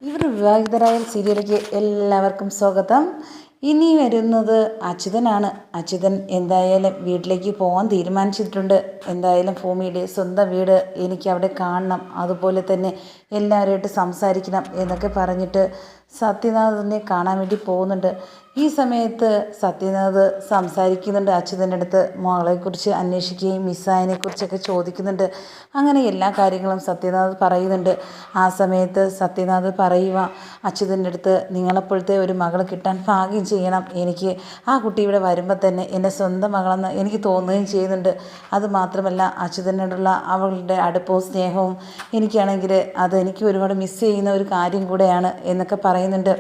ഇവർ വിവാഹിതരായ സീരിയലിലേക്ക് എല്ലാവർക്കും സ്വാഗതം. ഇനി വരുന്നത് അച്യുതനാണ്. അച്യുതൻ എന്തായാലും വീട്ടിലേക്ക് പോകാൻ തീരുമാനിച്ചിട്ടുണ്ട്. എന്തായാലും ഭൂമിയുടെ സ്വന്തം വീട് എനിക്ക് അവിടെ കാണണം, അതുപോലെ തന്നെ എല്ലാവരുമായിട്ട് സംസാരിക്കണം എന്നൊക്കെ പറഞ്ഞിട്ട് സത്യനാഥനെ കാണാൻ വേണ്ടി പോകുന്നുണ്ട്. ഈ സമയത്ത് സത്യനാഥ് സംസാരിക്കുന്നുണ്ട് അച്യുതൻ്റെ അടുത്ത്. മകളെക്കുറിച്ച് അന്വേഷിക്കുകയും മിസ്സായതിനെക്കുറിച്ചൊക്കെ ചോദിക്കുന്നുണ്ട്. അങ്ങനെ എല്ലാ കാര്യങ്ങളും സത്യനാഥ് പറയുന്നുണ്ട്. ആ സമയത്ത് സത്യനാഥ് പറയുക അച്യുതൻ്റെ അടുത്ത്, നിങ്ങളെപ്പോഴത്തെ ഒരു മകൾ കിട്ടാൻ ഭാഗ്യം ചെയ്യണം. എനിക്ക് ആ കുട്ടി ഇവിടെ വരുമ്പോൾ തന്നെ എൻ്റെ സ്വന്തം മകളെന്ന് എനിക്ക് തോന്നുകയും ചെയ്യുന്നുണ്ട്. അതുമാത്രമല്ല അച്യുതനോടുള്ള അവളുടെ അടുപ്പവും സ്നേഹവും എനിക്കാണെങ്കിൽ എനിക്ക് ഒരുപാട് മിസ് ചെയ്യുന്ന ഒരു കാര്യം കൂടെയാണ് എന്നൊക്കെ പറയുന്നുണ്ട്.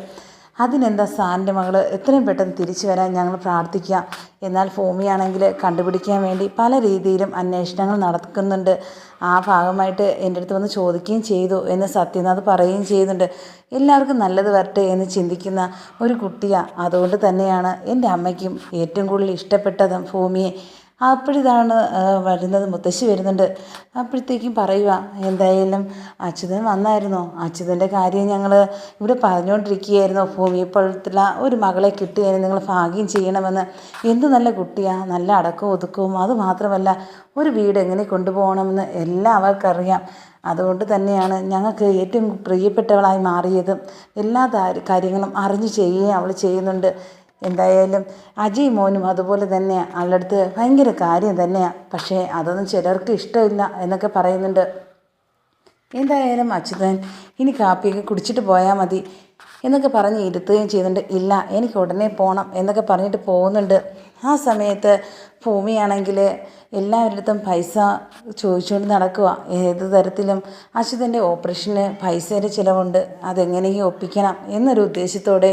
അതിനെന്താ സാറിൻ്റെ മകൾ എത്രയും പെട്ടെന്ന് തിരിച്ചു വരാൻ ഞങ്ങൾ പ്രാർത്ഥിക്കാം. എന്നാൽ ഭൂമിയാണെങ്കിൽ കണ്ടുപിടിക്കാൻ വേണ്ടി പല രീതിയിലും അന്വേഷണങ്ങൾ നടക്കുന്നുണ്ട്. ആ ഭാഗമായിട്ട് എൻ്റെ അടുത്ത് വന്ന് ചോദിക്കുകയും ചെയ്തു എന്ന് സത്യനാഥ് പറയുകയും ചെയ്യുന്നുണ്ട്. എല്ലാവർക്കും നല്ലത് വരട്ടെ എന്ന് ചിന്തിക്കുന്ന ഒരു കുട്ടിയാണ്. അതുകൊണ്ട് തന്നെയാണ് എൻ്റെ അമ്മയ്ക്കും ഏറ്റവും കൂടുതൽ ഇഷ്ടപ്പെട്ടതും ഭൂമിയെ. അപ്പോഴിതാണ് വരുന്നത്, മുത്തശ്ശി വരുന്നുണ്ട്. അപ്പോഴത്തേക്കും പറയുക, എന്തായാലും അച്യുതൻ വന്നായിരുന്നോ? അച്യുതൻ്റെ കാര്യം ഞങ്ങൾ ഇവിടെ പറഞ്ഞുകൊണ്ടിരിക്കുകയായിരുന്നു. ഭൂമി ഇപ്പോഴത്തുള്ള ഒരു മകളെ കിട്ടിയതിന് നിങ്ങൾ ഭാഗ്യം ചെയ്യണമെന്ന്. എന്ത് നല്ല കുട്ടിയാണ്, നല്ല അടക്കവും ഒതുക്കവും. അതുമാത്രമല്ല ഒരു വീട് എങ്ങനെ കൊണ്ടുപോകണമെന്ന് എല്ലാം അവർക്കറിയാം. അതുകൊണ്ട് തന്നെയാണ് ഞങ്ങൾക്ക് ഏറ്റവും പ്രിയപ്പെട്ടവളായി മാറിയതും. എല്ലാ കാര്യങ്ങളും അറിഞ്ഞു ചെയ്യുകയും അവൾ ചെയ്യുന്നുണ്ട്. എന്തായാലും അജയ് മോനും അതുപോലെ തന്നെയാണ്. അവളുടെ അടുത്ത് ഭയങ്കര കാര്യം തന്നെയാണ്. പക്ഷേ അതൊന്നും ചിലർക്ക് ഇഷ്ടമില്ല എന്നൊക്കെ പറയുന്നുണ്ട്. എന്തായാലും അച്യുതൻ ഇനി കാപ്പിയൊക്കെ കുടിച്ചിട്ട് പോയാൽ മതി എന്നൊക്കെ പറഞ്ഞ് ഇരുത്തുകയും ചെയ്യുന്നുണ്ട്. ഇല്ല, എനിക്ക് ഉടനെ പോകണം എന്നൊക്കെ പറഞ്ഞിട്ട് പോകുന്നുണ്ട്. ആ സമയത്ത് ഭൂമിയാണെങ്കിൽ എല്ലാവരുടെ അടുത്തും പൈസ ചോദിച്ചുകൊണ്ട് നടക്കുക. ഏത് തരത്തിലും അച്യുതൻ്റെ ഓപ്പറേഷന് പൈസയുടെ ചിലവുണ്ട്, അതെങ്ങനെയും ഒപ്പിക്കണം എന്നൊരു ഉദ്ദേശത്തോടെ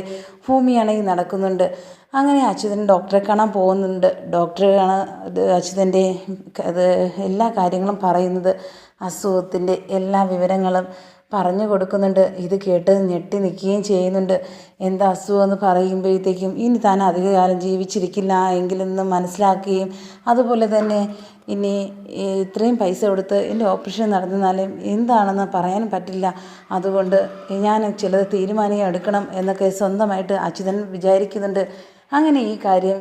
ഭൂമിയാണെങ്കിൽ നടക്കുന്നുണ്ട്. അങ്ങനെ അച്യുതൻ ഡോക്ടറെ കാണാൻ പോകുന്നുണ്ട്. ഡോക്ടറാണ് അച്യുതൻ്റെ എല്ലാ കാര്യങ്ങളും പറയുന്നത്. അസുഖത്തിൻ്റെ എല്ലാ വിവരങ്ങളും പറഞ്ഞു കൊടുക്കുന്നുണ്ട്. ഇത് കേട്ട് ഞെട്ടി നിൽക്കുകയും ചെയ്യുന്നുണ്ട്. എന്താ അസുഖമെന്ന് പറയുമ്പോഴത്തേക്കും ഇനി താൻ അധികകാലം ജീവിച്ചിരിക്കില്ല എങ്കിലെന്ന് മനസ്സിലാക്കുകയും, അതുപോലെ തന്നെ ഇനി ഇത്രയും പൈസ കൊടുത്ത് എൻ്റെ ഓപ്പറേഷൻ നടന്നാലും എന്താണെന്ന് പറയാനും പറ്റില്ല. അതുകൊണ്ട് ഞാൻ ചിലത് തീരുമാനം എടുക്കണം എന്നൊക്കെ സ്വന്തമായിട്ട് അച്യുതൻ വിചാരിക്കുന്നുണ്ട്. അങ്ങനെ ഈ കാര്യം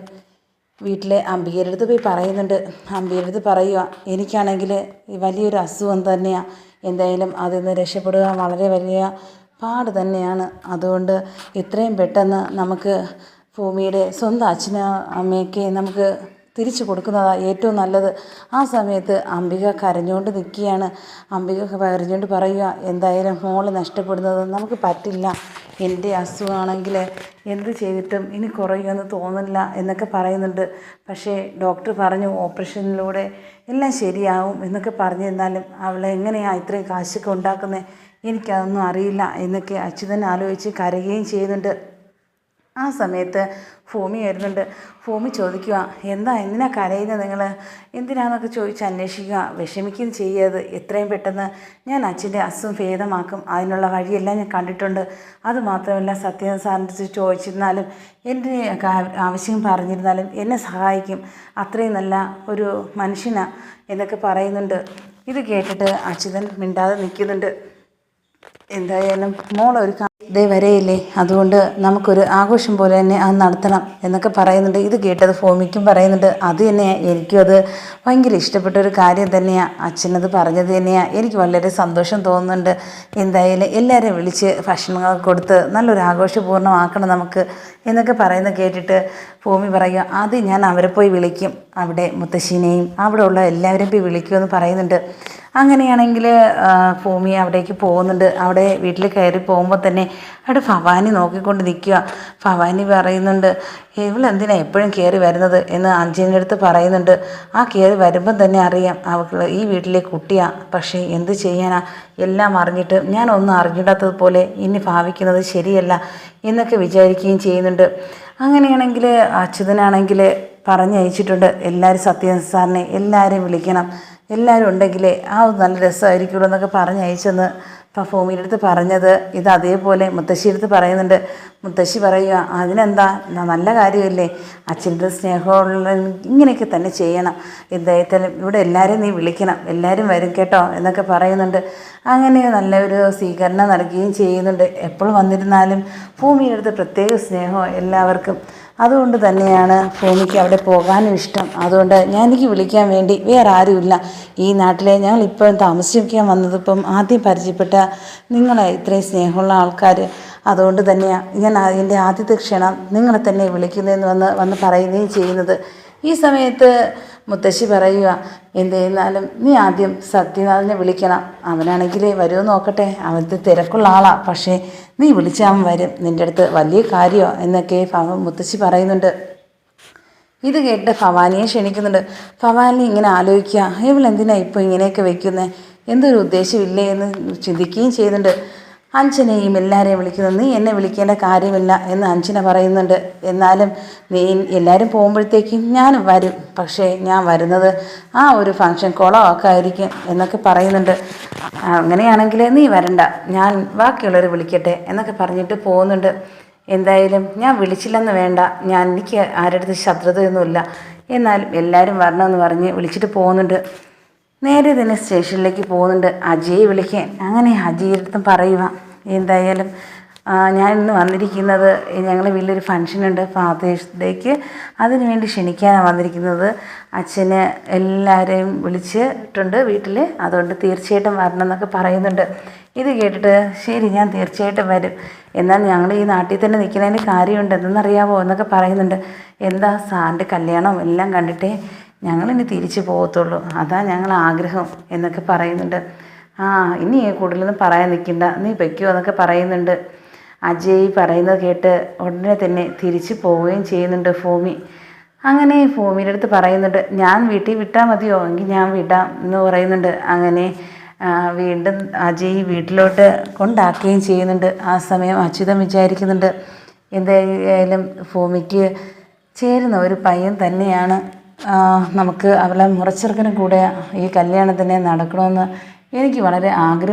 വീട്ടിലെ അംബികയുടെ അടുത്ത് പോയി പറയുന്നുണ്ട്. അംബികയുടെ അടുത്ത് പറയുക, എനിക്കാണെങ്കിൽ വലിയൊരു അസുഖം തന്നെയാണ്. എന്തായാലും അതിൽ നിന്ന് രക്ഷപ്പെടുക വളരെ വലിയ പാട് തന്നെയാണ്. അതുകൊണ്ട് എത്രയും പെട്ടെന്ന് നമുക്ക് ഭൂമിയുടെ സ്വന്തം അച്ഛനും അമ്മയൊക്കെ നമുക്ക് തിരിച്ചു കൊടുക്കുന്നതാണ് ഏറ്റവും നല്ലത്. ആ സമയത്ത് അംബിക കരഞ്ഞുകൊണ്ട് നിൽക്കുകയാണ്. അംബിക കരഞ്ഞുകൊണ്ട് പറയുക, എന്തായാലും മോള് നഷ്ടപ്പെടുന്നത് നമുക്ക് പറ്റില്ല. എൻ്റെ അസുഖമാണെങ്കിൽ എന്ത് ചെയ്തിട്ടും ഇനി കുറയുമെന്ന് തോന്നില്ല എന്നൊക്കെ പറയുന്നുണ്ട്. പക്ഷേ ഡോക്ടർ പറഞ്ഞു ഓപ്പറേഷനിലൂടെ എല്ലാം ശരിയാവും എന്നൊക്കെ പറഞ്ഞിരുന്നാലും അവളെ എങ്ങനെയാണ് ഇത്രയും കാശൊക്കെ ഉണ്ടാക്കുന്നത്, എനിക്കതൊന്നും അറിയില്ല എന്നൊക്കെ അച്യുതൻ ആലോചിച്ച് കരയുകയും ചെയ്യുന്നുണ്ട്. ആ സമയത്ത് ഭൂമി വരുന്നുണ്ട്. ഭൂമി ചോദിക്കുക, എന്തിനാ കരയുന്നത് നിങ്ങൾ, എന്തിനാണെന്നൊക്കെ ചോദിച്ച് അന്വേഷിക്കുക. വിഷമിക്കുകയും ചെയ്യരുത്. എത്രയും പെട്ടെന്ന് ഞാൻ അച്ഛൻ്റെ അസുഖം ഭേദമാക്കും. അതിനുള്ള വഴിയെല്ലാം ഞാൻ കണ്ടിട്ടുണ്ട്. അതുമാത്രമല്ല സത്യ സാറിൻ്റെ ചോദിച്ചിരുന്നാലും എൻ്റെ ആവശ്യം പറഞ്ഞിരുന്നാലും എന്നെ സഹായിക്കും. അത്രയും നല്ല ഒരു മനുഷ്യനാണ് എന്നൊക്കെ പറയുന്നുണ്ട്. ഇത് കേട്ടിട്ട് അച്യുതൻ മിണ്ടാതെ നിൽക്കുന്നുണ്ട്. എന്തായാലും മോളൊരു ഇതേ വരെയില്ലേ, അതുകൊണ്ട് നമുക്കൊരു ആഘോഷം പോലെ തന്നെ അത് നടത്തണം എന്നൊക്കെ പറയുന്നുണ്ട്. ഇത് കേട്ടത് ഭൂമിക്കും പറയുന്നുണ്ട്. അത് തന്നെ എനിക്കും അത് ഭയങ്കര ഇഷ്ടപ്പെട്ടൊരു കാര്യം തന്നെയാണ്. അച്ഛനത് പറഞ്ഞത് തന്നെയാണ് എനിക്ക് വളരെ സന്തോഷം തോന്നുന്നുണ്ട്. എന്തായാലും എല്ലാവരെയും വിളിച്ച് ഭക്ഷണങ്ങളൊക്കെ കൊടുത്ത് നല്ലൊരു ആഘോഷപൂർണ്ണമാക്കണം നമുക്ക് എന്നൊക്കെ പറയുന്നത് കേട്ടിട്ട് ഭൂമി പറയുക, അത് ഞാൻ അവരെ പോയി വിളിക്കും. അവിടെ മുത്തശ്ശീനെയും അവിടെ ഉള്ള എല്ലാവരെയും പോയി വിളിക്കുമെന്ന് പറയുന്നുണ്ട്. അങ്ങനെയാണെങ്കിൽ ഭൂമി അവിടേക്ക് പോകുന്നുണ്ട്. അവിടെ വീട്ടിൽ കയറി പോകുമ്പോൾ തന്നെ അവിടെ ഭവാനി നോക്കിക്കൊണ്ട് നിൽക്കുക. ഭവാനി പറയുന്നുണ്ട്, ഇവളെന്തിനാണ് എപ്പോഴും കയറി വരുന്നത് എന്ന് അഞ്ജലിൻ്റെ അടുത്ത് പറയുന്നുണ്ട്. ആ കയറി വരുമ്പം തന്നെ അറിയാം അവൾ ഈ വീട്ടിലെ കുട്ടിയാണ്. പക്ഷേ എന്ത് ചെയ്യാനാ, എല്ലാം അറിഞ്ഞിട്ട് ഞാനൊന്നും അറിഞ്ഞിടാത്തതുപോലെ ഇനി ഭാവിക്കുന്നത് ശരിയല്ല എന്നൊക്കെ വിചാരിക്കുകയും ചെയ്യുന്നുണ്ട്. അങ്ങനെയാണെങ്കിൽ അച്യുതനാണെങ്കിൽ പറഞ്ഞയച്ചിട്ടുണ്ട്, എല്ലാവരും സത്യ സാറിനെ എല്ലാവരെയും വിളിക്കണം, എല്ലാവരും ഉണ്ടെങ്കിലേ ആ നല്ല രസമായിരിക്കുള്ളൂ എന്നൊക്കെ പറഞ്ഞയച്ചെന്ന് അപ്പം ഭൂമിയുടെ അടുത്ത് പറഞ്ഞത് ഇത് അതേപോലെ മുത്തശ്ശിയുടെ അടുത്ത് പറയുന്നുണ്ട്. മുത്തശ്ശി പറയുക, അതിനെന്താ, നല്ല കാര്യമല്ലേ, അച്ഛൻ്റെ സ്നേഹമുള്ള ഇങ്ങനെയൊക്കെ തന്നെ ചെയ്യണം, എന്തായാലും ഇവിടെ എല്ലാവരെയും നീ വിളിക്കണം, എല്ലാവരും വരും കേട്ടോ എന്നൊക്കെ പറയുന്നുണ്ട്. അങ്ങനെ നല്ലൊരു സ്വീകരണം നൽകുകയും ചെയ്യുന്നുണ്ട്. എപ്പോഴും വന്നിരുന്നാലും ഭൂമിയുടെ അടുത്ത് പ്രത്യേക സ്നേഹം എല്ലാവർക്കും. അതുകൊണ്ട് തന്നെയാണ് ഭൂമിക്ക് അവിടെ പോകാനും ഇഷ്ടം. അതുകൊണ്ട് എനിക്ക് വിളിക്കാൻ വേണ്ടി വേറെ ആരുമില്ല ഈ നാട്ടിലെ. ഞങ്ങൾ ഇപ്പോഴും താമസിക്കാൻ വന്നത് ഇപ്പം ആദ്യം പരിചയപ്പെട്ട നിങ്ങളെ ഇത്രയും സ്നേഹമുള്ള ആൾക്കാർ. അതുകൊണ്ട് തന്നെയാണ് ഞാൻ എൻ്റെ ആദ്യത്തെ ക്ഷണം നിങ്ങളെ തന്നെ വിളിക്കുന്നതെന്ന് വന്ന് പറയുകയും ചെയ്യുന്നത്. ഈ സമയത്ത് മുത്തശ്ശി പറയുക, എന്തായിരുന്നാലും നീ ആദ്യം സത്യനാഥനെ വിളിക്കണം, അവനാണെങ്കിൽ വരുമോ നോക്കട്ടെ, അവൻ്റെ തിരക്കുള്ള ആളാണ്, പക്ഷേ നീ വിളിച്ചാൽ അവൻ വരും, നിൻ്റെ അടുത്ത് വലിയ കാര്യമോ എന്നൊക്കെ മുത്തശ്ശി പറയുന്നുണ്ട്. ഇത് കേട്ട് ഭവാനിയെ ക്ഷണിക്കുന്നുണ്ട്. ഭവാനി ഇങ്ങനെ ആലോചിക്കുക, ഇവളെന്തിനാ ഇപ്പോൾ ഇങ്ങനെയൊക്കെ വയ്ക്കുന്നത്, എന്തൊരു ഉദ്ദേശമില്ലേ എന്ന് ചിന്തിക്കുകയും ചെയ്യുന്നുണ്ട്. അഞ്ജനയും എല്ലാവരെയും വിളിക്കുന്നത്, നീ എന്നെ വിളിക്കേണ്ട കാര്യമില്ല എന്ന് അഞ്ജന പറയുന്നുണ്ട്. എന്നാലും നീ എല്ലാവരും പോകുമ്പോഴത്തേക്കും ഞാനും വരും, പക്ഷേ ഞാൻ വരുന്നത് ആ ഒരു ഫംഗ്ഷൻ കുളമൊക്കെ ആയിരിക്കും എന്നൊക്കെ പറയുന്നുണ്ട്. അങ്ങനെയാണെങ്കിൽ നീ വരണ്ട, ഞാൻ ബാക്കിയുള്ളവരെ വിളിക്കട്ടെ എന്നൊക്കെ പറഞ്ഞിട്ട് പോകുന്നുണ്ട്. എന്തായാലും ഞാൻ വിളിച്ചില്ലെന്ന് വേണ്ട, എനിക്ക് ആരുടെ അടുത്ത് ശത്രുതയൊന്നുമില്ല, എന്നാലും എല്ലാവരും വരണമെന്ന് പറഞ്ഞ് വിളിച്ചിട്ട് പോകുന്നുണ്ട്. നേരെ തന്നെ സ്റ്റേഷനിലേക്ക് പോകുന്നുണ്ട് അജയ് വിളിക്കാൻ. അങ്ങനെ അജയുടെ അടുത്തും പറയുക, എന്തായാലും ഞാൻ ഇന്ന് വന്നിരിക്കുന്നത് ഞങ്ങളുടെ വീട്ടിലൊരു ഫംഗ്ഷനുണ്ട്, ഫാദേഴ്സ് ഡേക്ക്, അതിനു വേണ്ടി ക്ഷണിക്കാനാണ് വന്നിരിക്കുന്നത്. അച്ഛന് എല്ലാവരെയും വിളിച്ചിട്ടുണ്ട് വീട്ടിൽ, അതുകൊണ്ട് തീർച്ചയായിട്ടും വരണം എന്നൊക്കെ പറയുന്നുണ്ട്. ഇത് കേട്ടിട്ട് ശരി ഞാൻ തീർച്ചയായിട്ടും വരും, എന്നാൽ ഞങ്ങൾ ഈ നാട്ടിൽ തന്നെ നിൽക്കുന്നതിന് കാര്യമുണ്ട്, എന്തെന്നറിയാമോ എന്നൊക്കെ പറയുന്നുണ്ട്. എന്താ, സാറിൻ്റെ കല്യാണം എല്ലാം കണ്ടിട്ടേ ഞങ്ങളിനി തിരിച്ചു പോകത്തുള്ളൂ, അതാ ഞങ്ങൾ ആഗ്രഹം എന്നൊക്കെ പറയുന്നുണ്ട്. ഇനി കൂടുതലൊന്നും പറയാൻ നിൽക്കണ്ട, നീ പൊയ്ക്കോ എന്നൊക്കെ പറയുന്നുണ്ട്. അജയ് പറയുന്നത് കേട്ട് ഉടനെ തന്നെ തിരിച്ചു പോവുകയും ചെയ്യുന്നുണ്ട് ഭൂമി. അങ്ങനെ ഭൂമിയുടെ അടുത്ത് പറയുന്നുണ്ട്, ഞാൻ വീട്ടിൽ വിട്ടാൽ മതിയോ, എങ്കിൽ ഞാൻ വിടാം എന്ന് പറയുന്നുണ്ട്. അങ്ങനെ വീണ്ടും അജയ് വീട്ടിലോട്ട് കൊണ്ടാക്കുകയും ചെയ്യുന്നുണ്ട്. ആ സമയം അച്യുതൻ വിചാരിക്കുന്നുണ്ട്, എന്തായാലും ഭൂമിക്ക് ചേരുന്ന ഒരു പയ്യൻ തന്നെയാണ്, നമുക്ക് അവളെ മുറച്ചെറുക്കനും കൂടെ ഈ കല്യാണത്തിന് നടക്കണമെന്ന് എനിക്ക് വളരെ ആഗ്രഹം